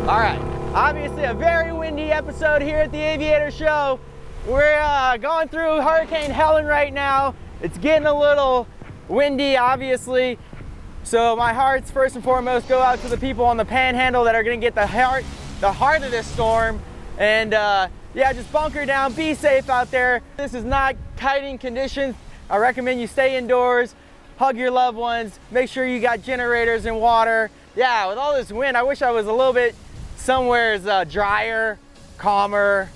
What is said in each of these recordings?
All right, obviously a very windy episode here at the Aviator Show. We're going through Hurricane Helen right now. It's getting a little windy, obviously. So my hearts, first and foremost, go out to the people on the panhandle that are gonna get the heart of this storm. And yeah, just bunker down, be safe out there. This is not kiting conditions. I recommend you stay indoors, hug your loved ones, make sure you got generators and water. Yeah, with all this wind, I wish I was a little bit somewhere drier, calmer,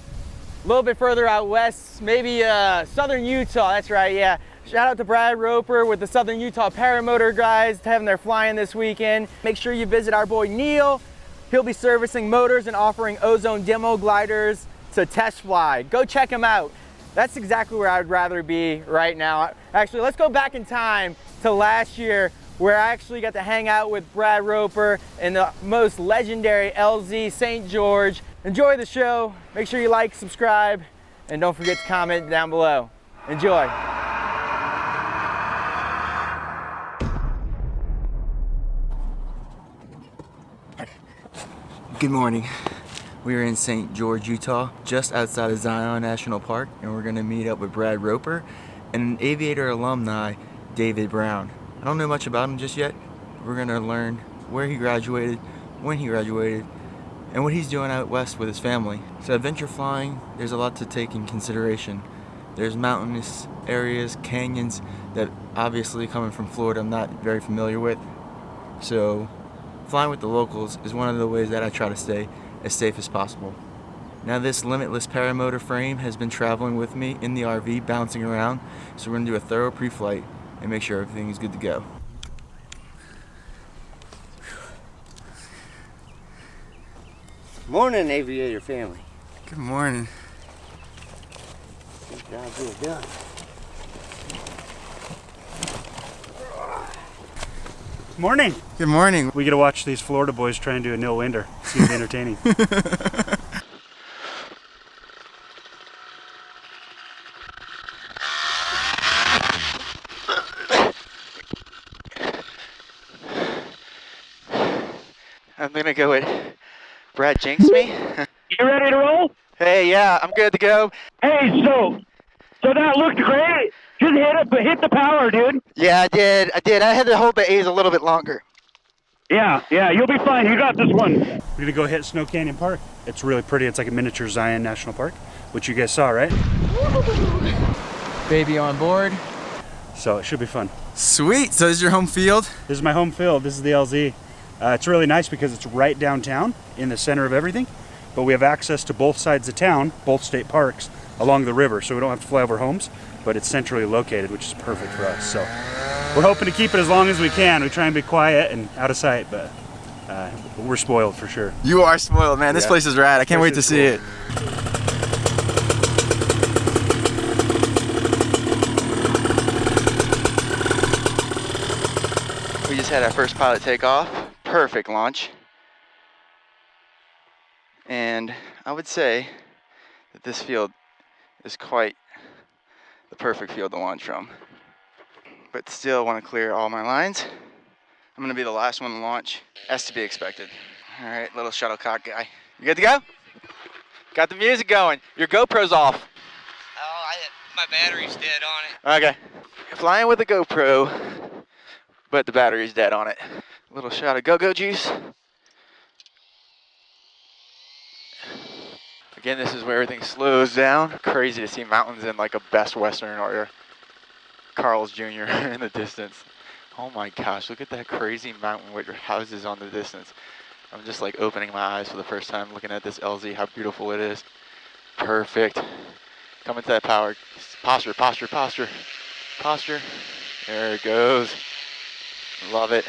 a little bit further out west, maybe southern Utah, that's right, yeah. Shout out to Brad Roper with the Southern Utah Paramotor guys having their flying this weekend. Make sure you visit our boy Neil. He'll be servicing motors and offering ozone demo gliders to test fly. Go check him out. That's exactly where I'd rather be right now. Actually, let's go back in time to last year where I actually got to hang out with Brad Roper and the most legendary LZ St. George. Enjoy the show. Make sure you like, subscribe, and don't forget to comment down below. Enjoy. Good morning. We are in St. George, Utah, just outside of Zion National Park, and we're gonna meet up with Brad Roper and an Aviator alumni, David Brown. I don't know much about him just yet. We're gonna learn where he graduated, when he graduated, and what he's doing out west with his family. So adventure flying, there's a lot to take in consideration. There's mountainous areas, canyons that obviously coming from Florida I'm not very familiar with. So flying with the locals is one of the ways that I try to stay as safe as possible. Now this limitless paramotor frame has been traveling with me in the RV, bouncing around. So we're gonna do a thorough pre-flight and make sure everything is good to go. Morning, Aviator family. Good morning. Good job being done. Morning. Good morning. We get to watch these Florida boys try and do a no-winder. Seems entertaining. I'm gonna go with Brad Jinx me. You ready to roll? Hey, yeah, I'm good to go. Hey, so that looked great. Just hit the power, dude. Yeah, I did. I had to hold the A's a little bit longer. Yeah, you'll be fine. You got this one. We're going to go hit Snow Canyon Park. It's really pretty. It's like a miniature Zion National Park, which you guys saw, right? Baby on board. So it should be fun. Sweet. So this is your home field? This is my home field. This is the LZ. It's really nice because it's right downtown in the center of everything, but we have access to both sides of town, both state parks, along the river, so we don't have to fly over homes, but it's centrally located, which is perfect for us. So we're hoping to keep it as long as we can. We try and be quiet and out of sight, but we're spoiled for sure. You are spoiled, man. This place is rad. I can't wait to see it. We just had our first pilot takeoff. Perfect launch. And I would say that this field is quite the perfect field to launch from. But still want to clear all my lines. I'm gonna be the last one to launch, as to be expected. All right, little shuttlecock guy. You good to go? Got the music going. Your GoPro's off. Oh, my battery's dead on it. Okay. Flying with a GoPro, but the battery's dead on it. A little shot of go-go juice. Again, this is where everything slows down. Crazy to see mountains in like a Best Western or Carl's Jr. in the distance. Oh my gosh, look at that crazy mountain with your houses on the distance. I'm just like opening my eyes for the first time looking at this LZ, how beautiful it is. Perfect. Coming to that power. Posture, posture, posture. Posture. There it goes. Love it.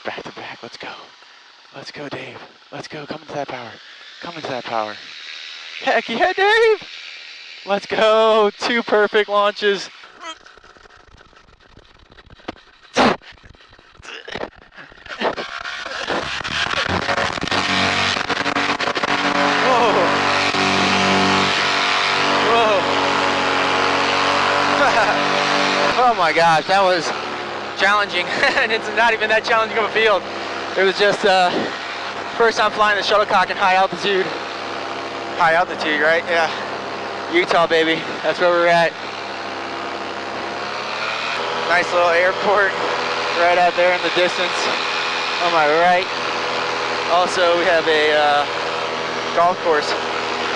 Back to back, let's go. Let's go, Dave. Let's go, come into that power. Come into that power. Heck yeah, Dave! Let's go, 2 perfect launches. Oh my gosh, that was challenging. And it's not even that challenging of a field. It was just First time flying the shuttlecock in high altitude. High altitude, right? Yeah. Utah, baby. That's where we're at. Nice little airport right out there in the distance on my right. Also, we have a golf course,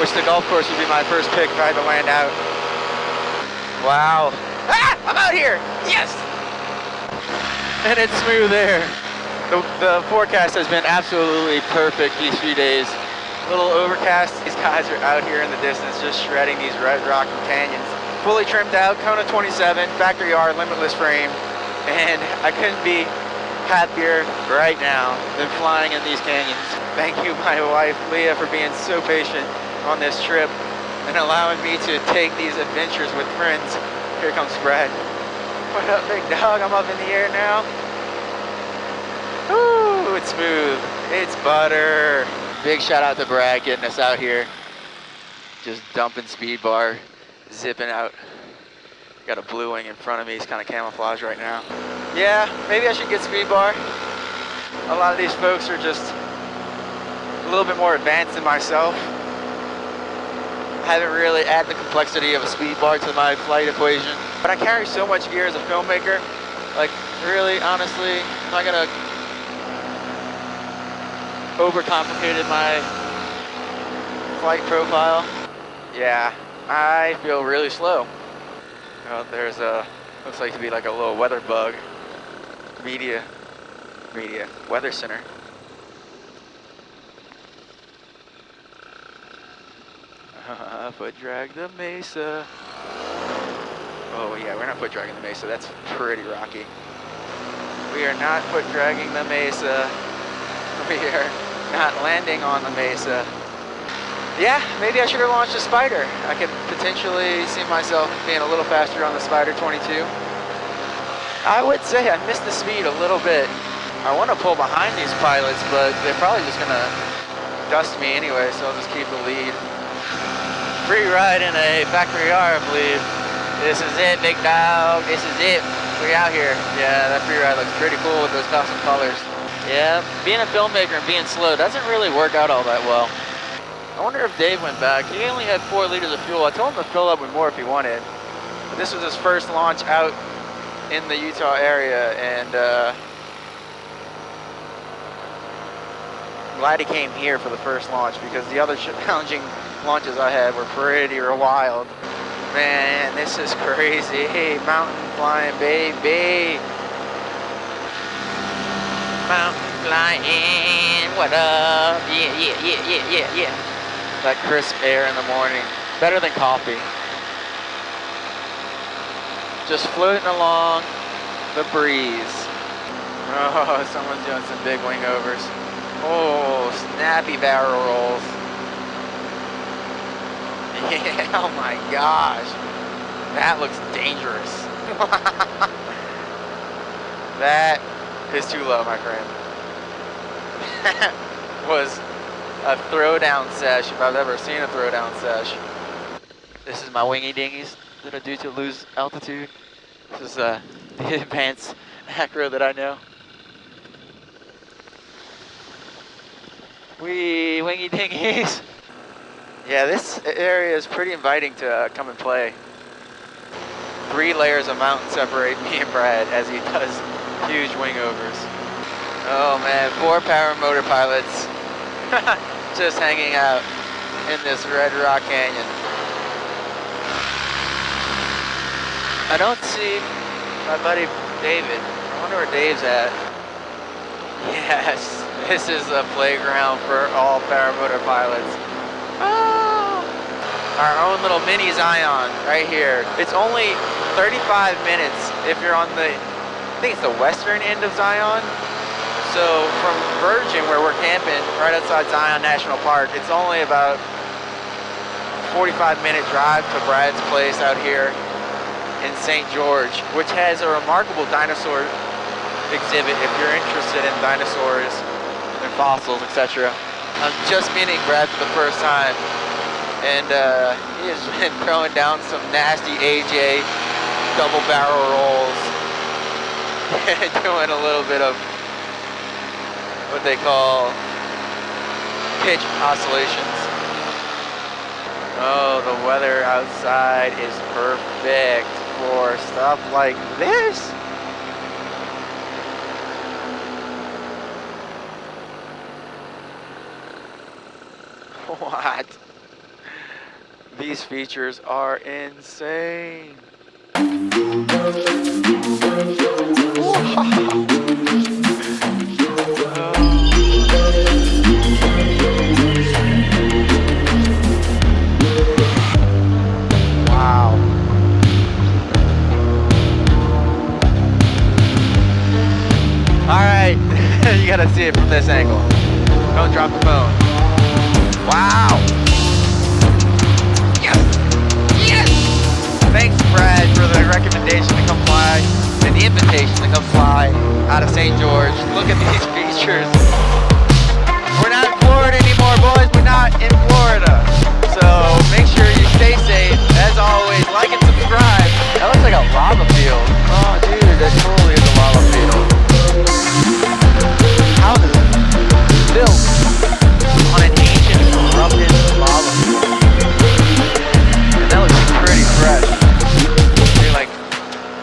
which the golf course would be my first pick if I had to land out. Wow. Ah! I'm out here! Yes! And it's smooth air. The forecast has been absolutely perfect these few days. A little overcast. These guys are out here in the distance just shredding these red rock canyons. Fully trimmed out, Kona 27, factory R, limitless frame. And I couldn't be happier right now than flying in these canyons. Thank you, my wife, Leah, for being so patient on this trip and allowing me to take these adventures with friends. Here comes Brad. What up, big dog? I'm up in the air now. Ooh, it's smooth. It's butter. Big shout out to Brad getting us out here. Just dumping speed bar, zipping out. Got a blue wing in front of me. He's kind of camouflaged right now. Yeah, maybe I should get speed bar. A lot of these folks are just a little bit more advanced than myself. I haven't really added the complexity of a speed bar to my flight equation. But I carry so much gear as a filmmaker. Like, really, honestly, I'm not gonna overcomplicated my flight profile. Yeah, I feel really slow. Oh, there's a, looks like to be like a little weather bug. Media, weather center. Foot drag the Mesa. Oh yeah, we're not foot dragging the Mesa. That's pretty rocky. We are not foot dragging the Mesa. We are not landing on the Mesa. Yeah, maybe I should have launched a Spider. I could potentially see myself being a little faster on the Spider 22. I would say I missed the speed a little bit. I want to pull behind these pilots, but they're probably just gonna dust me anyway, so I'll just keep the lead. Free ride in a factory R, I believe. This is it, big dog. This is it. We're out here. Yeah, that free ride looks pretty cool with those custom colors. Yeah, being a filmmaker and being slow doesn't really work out all that well. I wonder if Dave went back. He only had 4 liters of fuel. I told him to fill up with more if he wanted. But this was his first launch out in the Utah area, and I'm glad he came here for the first launch because the other challenging launches I had were pretty wild. Man, this is crazy. Hey, mountain flying, baby. Mountain flying, what up? Yeah. That crisp air in the morning. Better than coffee. Just floating along the breeze. Oh, someone's doing some big wing overs. Oh, snappy barrel rolls. Yeah, oh my gosh. That looks dangerous. That is too low, my friend. That was a throwdown sesh if I've ever seen a throwdown sesh. This is my wingy dingies that I do to lose altitude. This is the advanced acro that I know. Wee, wingy dingies. Yeah, this area is pretty inviting to come and play. 3 layers of mountain separate me and Brad as he does huge wing overs. Oh man, 4 paramotor pilots just hanging out in this Red Rock Canyon. I don't see my buddy David. I wonder where Dave's at. Yes, this is a playground for all paramotor pilots. Oh, our own little mini Zion right here. It's only 35 minutes if you're on the, I think it's the western end of Zion. So from Virgin, where we're camping, right outside Zion National Park, it's only about 45-minute drive to Brad's place out here in St. George, which has a remarkable dinosaur exhibit if you're interested in dinosaurs and fossils, etc. I'm just meeting Brad for the first time, and he has been throwing down some nasty AJ double barrel rolls and doing a little bit of what they call pitch oscillations. Oh, the weather outside is perfect for stuff like this. What? These features are insane. Wow. All right, you gotta see it from this angle. Don't drop the phone. Wow. Yes. Yes. Thanks, Brad, for the recommendation to come fly and the invitation to come fly out of St. George. Look at these features. We're not in Florida anymore, boys. We're not in Florida. So make sure you stay safe. As always, like and subscribe. That looks like a lava field. Oh, dude, that totally is a lava field. Houses built on an ancient erupted lava field. And that looks pretty fresh. Maybe like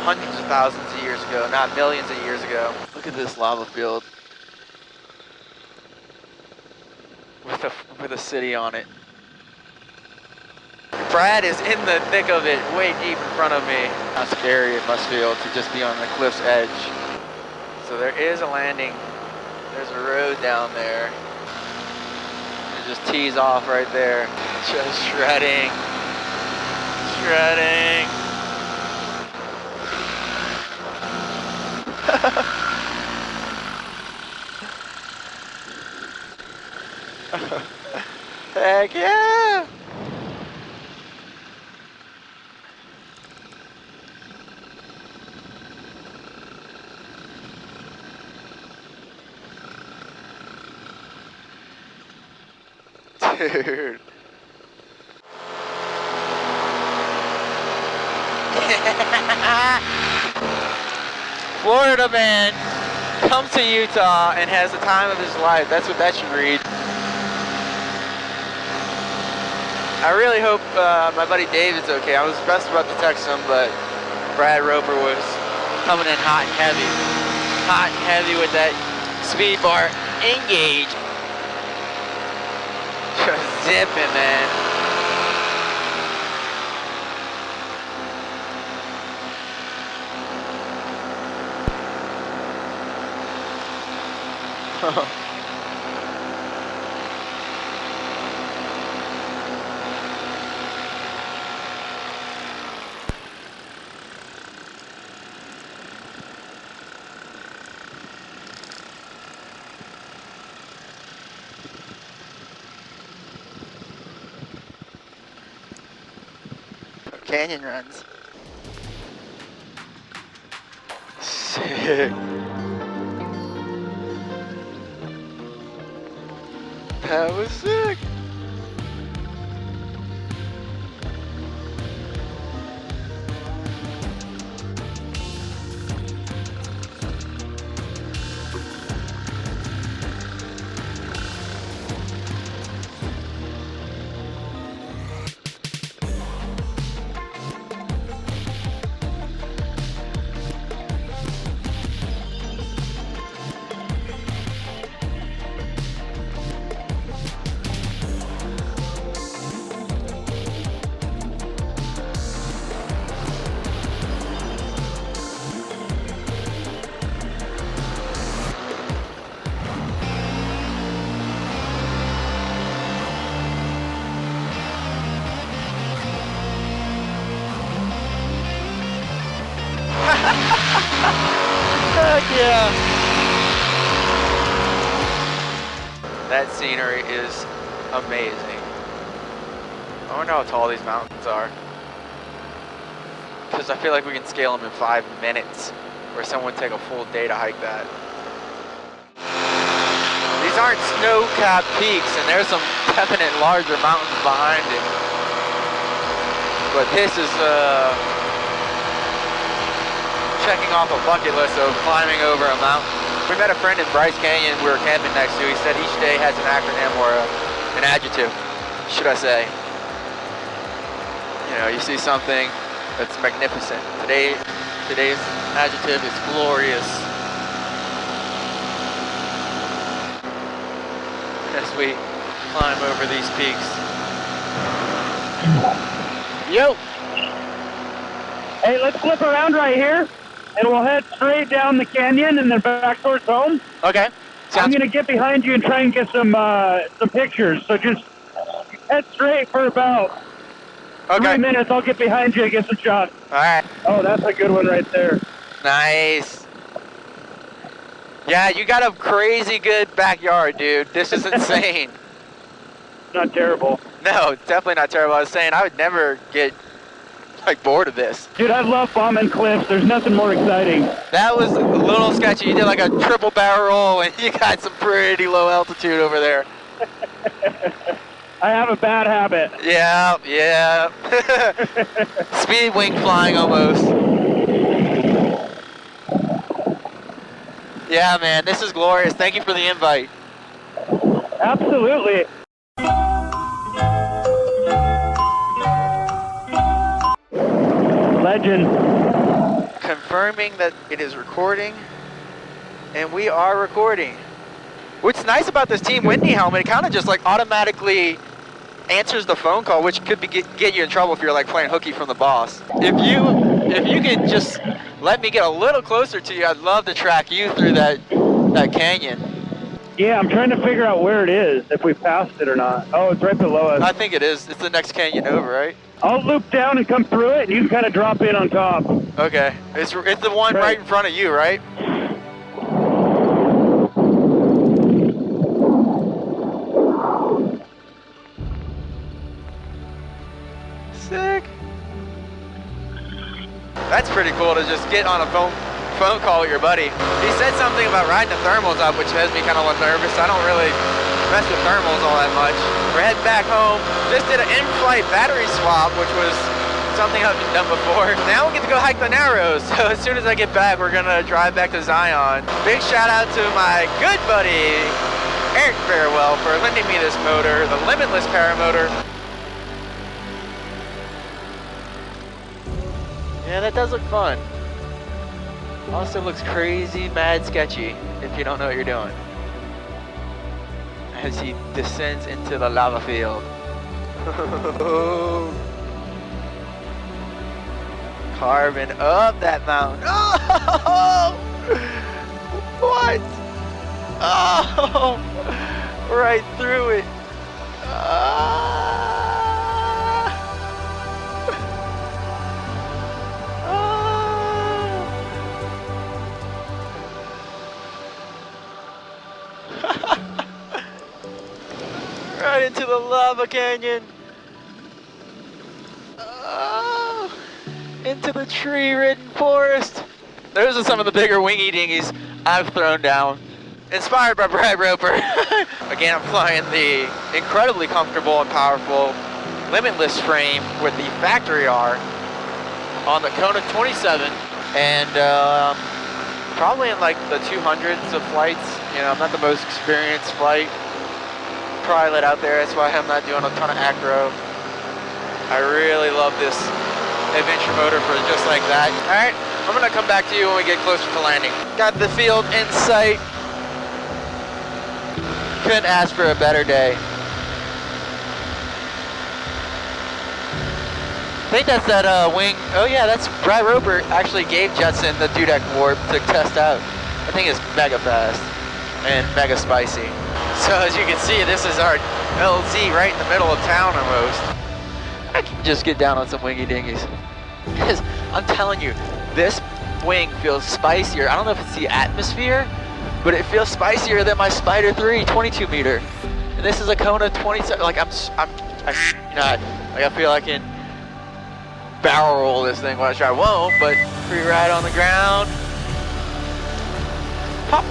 hundreds of thousands of years ago, not millions of years ago. Look at this lava field with a city on it. Brad is in the thick of it, way deep in front of me. How scary it must feel to just be on the cliff's edge. So there is a landing. There's a road down there. It just tees off right there. Just shredding. Shredding. Heck yeah! Dude. Florida man comes to Utah and has the time of his life. That's what that should read. I really hope my buddy David's okay. I was just about to text him, but Brad Roper was coming in hot and heavy. Hot and heavy with that speed bar engage. Just zipping, man. Canyon runs. Sick. That was sick. Heck yeah. That scenery is amazing. I wonder how tall these mountains are. Because I feel like we can scale them in 5 minutes, where someone would take a full day to hike that. These aren't snow-capped peaks, and there's some definite larger mountains behind it. But this is checking off a bucket list of climbing over a mountain. We met a friend in Bryce Canyon we were camping next to. He said each day has an acronym or an adjective, should I say. You know, you see something that's magnificent. Today's adjective is glorious. As we climb over these peaks. Yo! Hey, let's flip around right here, and we'll head straight down the canyon and then back towards home. Okay. I'm going to get behind you and try and get some pictures. So just head straight for about 3 minutes. I'll get behind you and get some shots. All right. Oh, that's a good one right there. Nice. Yeah, you got a crazy good backyard, dude. This is insane. Not terrible. No, definitely not terrible. I was saying I would never get like bored of this. Dude, I love bombing cliffs. There's nothing more exciting. That was a little sketchy. You did like a triple barrel roll and you got some pretty low altitude over there. I have a bad habit. Yeah. Speed wing flying almost. Yeah, man, this is glorious. Thank you for the invite. Absolutely. Legend. Confirming that it is recording, and we are recording. What's nice about this Team Windy helmet, it kind of just like automatically answers the phone call, which could get you in trouble if you're like playing hooky from the boss. If you could just let me get a little closer to you, I'd love to track you through that canyon. Yeah, I'm trying to figure out where it is, if we passed it or not. Oh, it's right below us. I think it is. It's the next canyon over, right? I'll loop down and come through it, and you can kind of drop in on top. Okay. It's the one right in front of you, right? Sick. That's pretty cool to just get on a phone call with your buddy. He said something about riding the thermals up, which has me kind of nervous. I don't really mess with thermals all that much. We're heading back home. Just did an in-flight battery swap, which was something I've done before. Now we get to go hike the Narrows. So as soon as I get back, we're gonna drive back to Zion. Big shout out to my good buddy, Eric Farewell, for lending me this motor, the Limitless Paramotor. Yeah, that does look fun. Also looks crazy, mad sketcy if you don't know what you're doing. As he descends into the lava field. Carving up that mountain. Oh! What? Oh! Right through it. Right into the lava canyon. Oh, into the tree-ridden forest. Those are some of the bigger wingy dinghies I've thrown down. Inspired by Brad Roper. Again, I'm flying the incredibly comfortable and powerful Limitless frame with the factory R on the Kona 27, and probably in like the 200s of flights. You know, I'm not the most experienced flight pilot out there. That's why I'm not doing a ton of acro. I really love this adventure motor for just like that. All right, I'm gonna come back to you when we get closer to landing. Got the field in sight. Couldn't ask for a better day. I think that's that wing. Oh yeah, that's Brad Roper actually gave Jetson the dudek warp to test out. I think it's mega fast and mega spicy. So as you can see, this is our LZ right in the middle of town almost. I can just get down on some wingy dinghies. Because I'm telling you, this wing feels spicier. I don't know if it's the atmosphere, but it feels spicier than my Spider 3 22 meter. And this is a Kona 27. Like I feel like I can barrel roll this thing. Well, I sure won't, but free ride on the ground. Pop.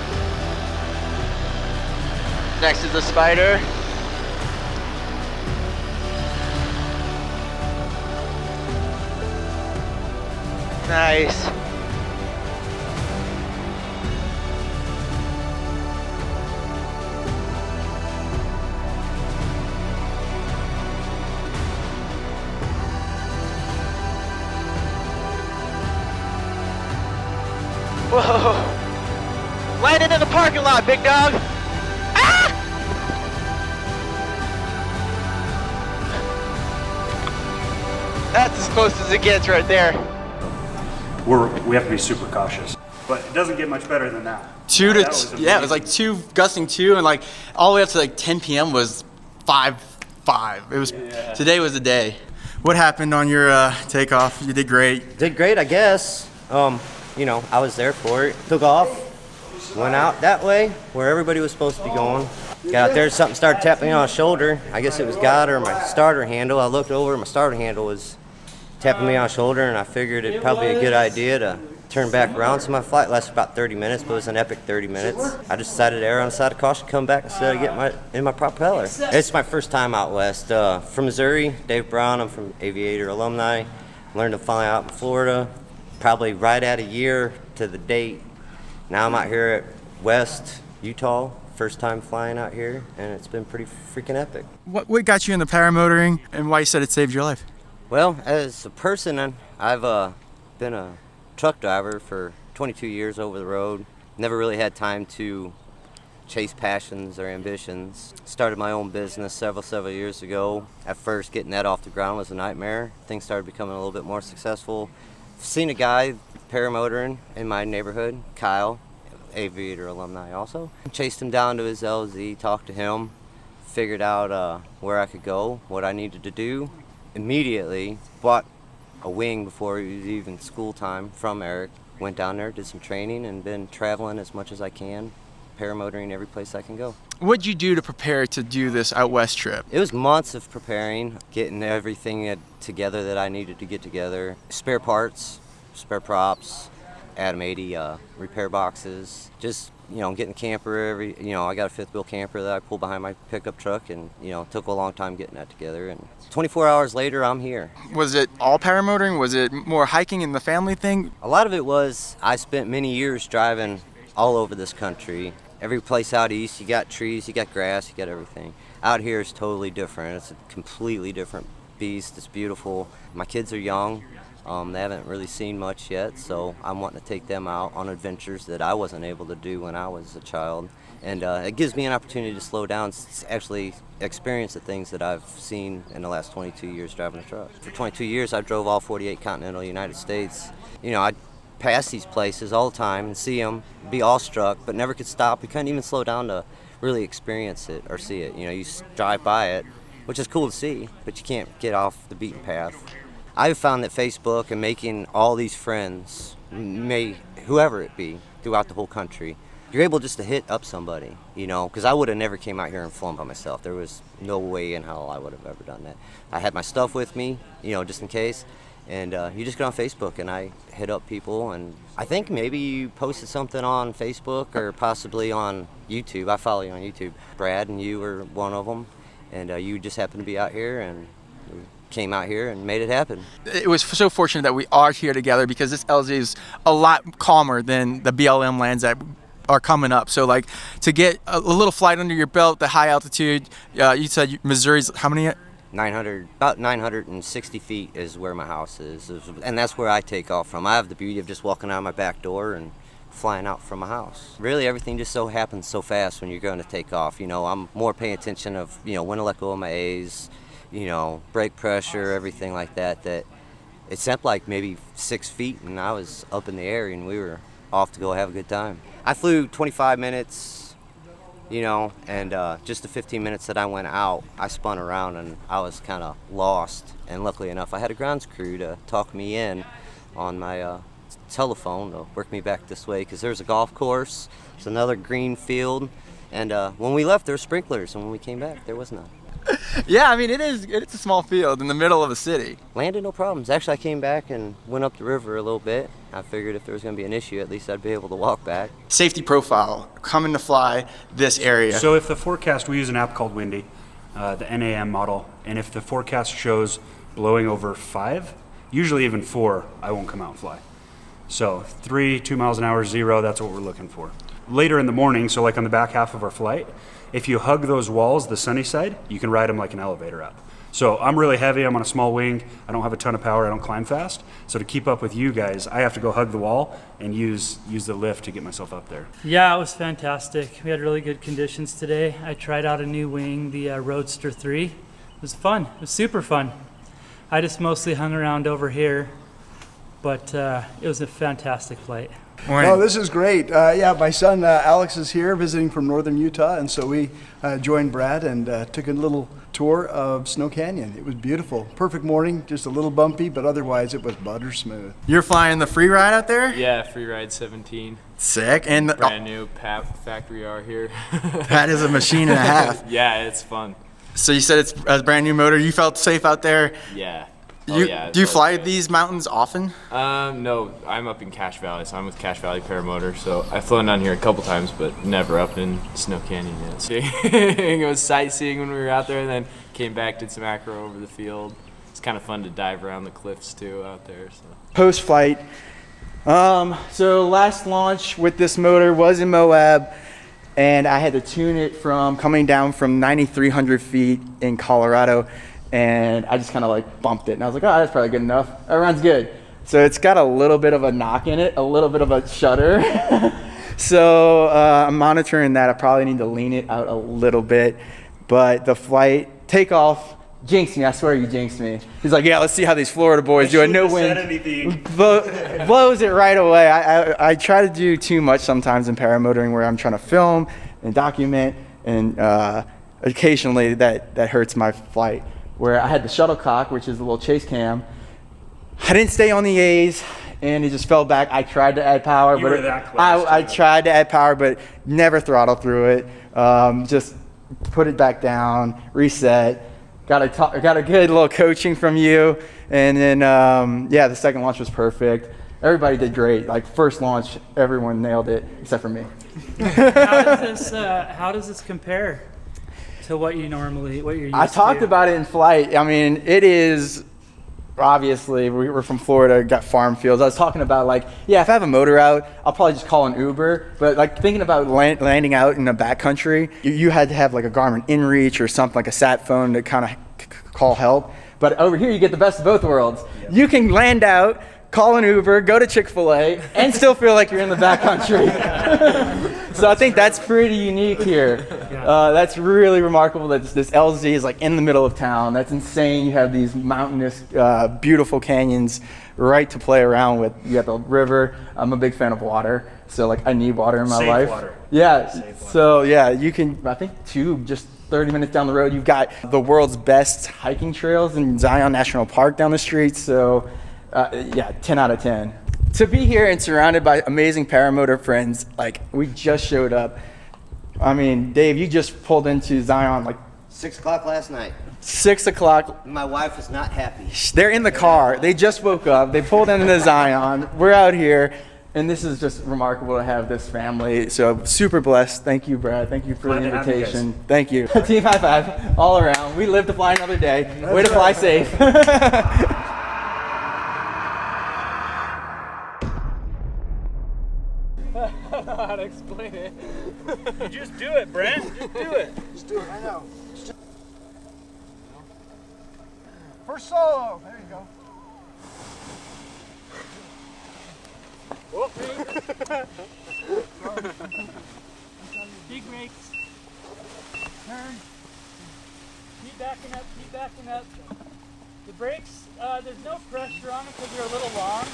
Next is the Spider. Nice. Whoa. Landed in the parking lot, big dog. Ah! That's as close as it gets right there. We have to be super cautious, but it doesn't get much better than that. Yeah, it was like 2 gusting 2, and like all the way up to like 10 p.m. was 5. It was Today was the day. What happened on your takeoff? You did great. Did great, I guess. You know, I was there for it. Took off, went out that way where everybody was supposed to be going. Got out there, something started tapping me on the shoulder. I guess it was God or my starter handle. I looked over, my starter handle was tapping me on the shoulder, and I figured it'd probably be a good idea to turn back around. So my flight lasted about 30 minutes, but it was an epic 30 minutes. I just decided to err on the side of caution, come back instead of getting in my propeller. It's my first time out west. From Missouri, Dave Brown. I'm from Aviator alumni. Learned to fly out in Florida, probably right at a year to the date. Now I'm out here at West, Utah. First time flying out here, and it's been pretty freaking epic. What got you into paramotoring, and why you said it saved your life? Well, as a person, I've been a truck driver for 22 years over the road. Never really had time to chase passions or ambitions. Started my own business several years ago. At first, getting that off the ground was a nightmare. Things started becoming a little bit more successful. Seen a guy paramotoring in my neighborhood, Kyle, Aviator alumni also. Chased him down to his LZ, talked to him, figured out where I could go, what I needed to do. Immediately bought a wing before it was even school time from Eric. Went down there, did some training, and been traveling as much as I can, paramotoring every place I can go. What'd you do to prepare to do this out west trip? It was months of preparing, getting everything together that I needed to get together. Spare parts, spare props, Adam 80 repair boxes, just, you know, getting a camper I got a fifth wheel camper that I pull behind my pickup truck, and, you know, it took a long time getting that together, and 24 hours later, I'm here. Was it all paramotoring? Was it more hiking and the family thing? A lot of it was, I spent many years driving all over this country. Every place out east, you got trees, you got grass, you got everything. Out here is totally different. It's a completely different beast. It's beautiful. My kids are young. They haven't really seen much yet, so I'm wanting to take them out on adventures that I wasn't able to do when I was a child. And it gives me an opportunity to slow down, actually experience the things that I've seen in the last 22 years driving a truck. For 22 years, I drove all 48 continental United States. You know, I'd pass these places all the time and see them, be awestruck, but never could stop. We couldn't even slow down to really experience it or see it. You know, you drive by it, which is cool to see, but you can't get off the beaten path. I've found that Facebook and making all these friends, whoever it be, throughout the whole country, you're able just to hit up somebody, you know, because I would have never came out here and flown by myself. There was no way in hell I would have ever done that. I had my stuff with me, you know, just in case, and you just get on Facebook and I hit up people, and I think maybe you posted something on Facebook or possibly on YouTube. I follow you on YouTube. Brad and you were one of them, and you just happened to be out here, and we came out here and made it happen. It was so fortunate that we are here together, because this LZ is a lot calmer than the BLM lands that are coming up. So like to get a little flight under your belt, the high altitude, you said Missouri's how many? 900, about 960 feet is where my house is, and that's where I take off from. I have the beauty of just walking out my back door and flying out from my house. Really, everything just so happens so fast when you're going to take off. You know, I'm more paying attention of, you know, when to let go of my A's, you know, brake pressure, everything like that, that it's up like maybe 6 feet and I was up in the air and we were off to go have a good time. I flew 25 minutes, you know, and just the 15 minutes that I went out, I spun around and I was kind of lost. And luckily enough, I had a grounds crew to talk me in on my telephone to work me back this way, because there's a golf course, there's another green field, and when we left there were sprinklers, and when we came back there was none. Yeah, I mean it's a small field in the middle of a city. Landed no problems. Actually, I came back and went up the river a little bit. I figured if there was going to be an issue, at least I'd be able to walk back. Safety profile, coming to fly this area. So if the forecast, we use an app called Windy, the NAM model, and if the forecast shows blowing over 5, usually even 4, I won't come out and fly. So 3, 2 miles an hour, 0, that's what we're looking for. Later in the morning, so like on the back half of our flight, if you hug those walls, the sunny side, you can ride them like an elevator up. So I'm really heavy. I'm on a small wing. I don't have a ton of power. I don't climb fast. So to keep up with you guys, I have to go hug the wall and use the lift to get myself up there. Yeah, it was fantastic. We had really good conditions today. I tried out a new wing, the Roadster 3. It was fun. It was super fun. I just mostly hung around over here, but it was a fantastic flight. Oh, this is great. Yeah, my son Alex is here visiting from northern Utah, and so we joined Brad and took a little tour of Snow Canyon. It was beautiful. Perfect morning, just a little bumpy, but otherwise it was butter smooth. You're flying the free ride out there? Yeah, free ride 17. Sick. And brand new factory R here. That is a machine and a half. Yeah, it's fun. So you said it's a brand new motor. You felt safe out there? Yeah. Do you fly these mountains often? No, I'm up in Cache Valley, so I'm with Cache Valley Paramotor. So I've flown down here a couple times, but never up in Snow Canyon yet. So it was sightseeing when we were out there, and then came back, did some acro over the field. It's kind of fun to dive around the cliffs too out there. So. Post-flight. So last launch with this motor was in Moab, and I had to tune it from coming down from 9,300 feet in Colorado. And I just kind of like bumped it, and I was like, oh, that's probably good enough. That runs good. So it's got a little bit of a knock in it, a little bit of a shudder. So I'm monitoring that. I probably need to lean it out a little bit. But the flight, takeoff, jinxed me. I swear you jinxed me. He's like, yeah, let's see how these Florida boys do. No wind. Blows it right away. I try to do too much sometimes in paramotoring where I'm trying to film and document, and occasionally that hurts my flight. Where I had the shuttlecock, which is a little chase cam. I didn't stay on the A's, and it just fell back. I tried to add power, I tried to add power, but never throttled through it. Just put it back down, reset. Got a good little coaching from you, and then yeah, the second launch was perfect. Everybody did great. Like first launch, everyone nailed it except for me. How does this compare to what you're used to? I talked about it in flight. I mean, it is, obviously, we're from Florida, got farm fields. I was talking about like, yeah, if I have a motor out, I'll probably just call an Uber. But like thinking about landing out in the backcountry, you had to have like a Garmin InReach or something, like a sat phone to kind of call help. But over here, you get the best of both worlds. Yep. You can land out, call an Uber, go to Chick-fil-A, and still feel like you're in the backcountry. So I think that's pretty unique here. That's really remarkable that this LZ is like in the middle of town. That's insane. You have these mountainous, beautiful canyons right to play around with. You got the river. I'm a big fan of water, so like I need water in my life. Water. Yeah. Safe water. So yeah, you can. I think just 30 minutes down the road, you've got the world's best hiking trails in Zion National Park down the street. So. Yeah, 10 out of 10. To be here and surrounded by amazing paramotor friends, like we just showed up. I mean, Dave, you just pulled into Zion like 6 o'clock last night. 6 o'clock. My wife was not happy. They're in the car. They just woke up. They pulled into Zion. We're out here, and this is just remarkable to have this family. So super blessed. Thank you, Brad. Thank you for the invitation. Thank you. Team high five all around. We live to fly another day. Way to fly safe. I don't know how to explain it. You just do it, Brent. Just do it. Just do it, I know. First solo, there you go. Big brakes. Turn. Keep backing up, keep backing up. The brakes, there's no pressure on them because they're a little long.